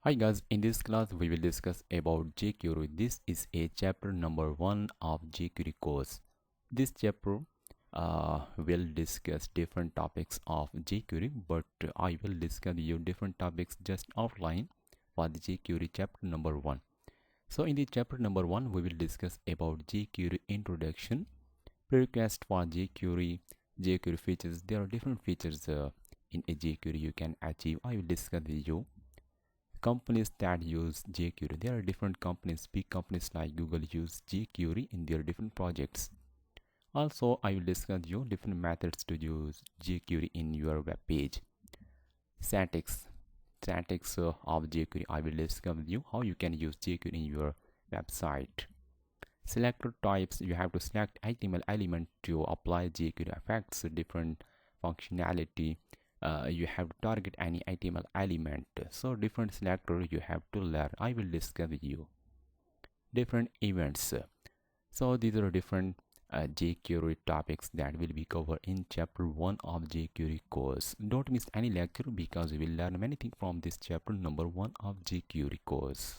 Hi guys, in this class we will discuss about jQuery. This is a chapter number 1 of jQuery course. This chapter will discuss different topics of jQuery, but I will discuss you different topics just outline for the jQuery chapter number 1. So in the chapter number 1 we will discuss about jQuery introduction, prerequisite for jQuery features. There are different features in a jQuery you can achieve. I will discuss with you companies that use jQuery. There are different companies, big companies like Google use jQuery in their different projects. Also, I will discuss you different methods to use jQuery in your web page. Syntax of jQuery. I will discuss with you how you can use jQuery in your website. Selector types. You have to select HTML element to apply jQuery effects, different functionality. You have to target any HTML element. So different selector you have to learn. I will discuss with you different events. So these are different jQuery topics that will be covered in chapter 1 of jQuery course. Don't miss any lecture because you will learn many things from this chapter number 1 of jQuery course.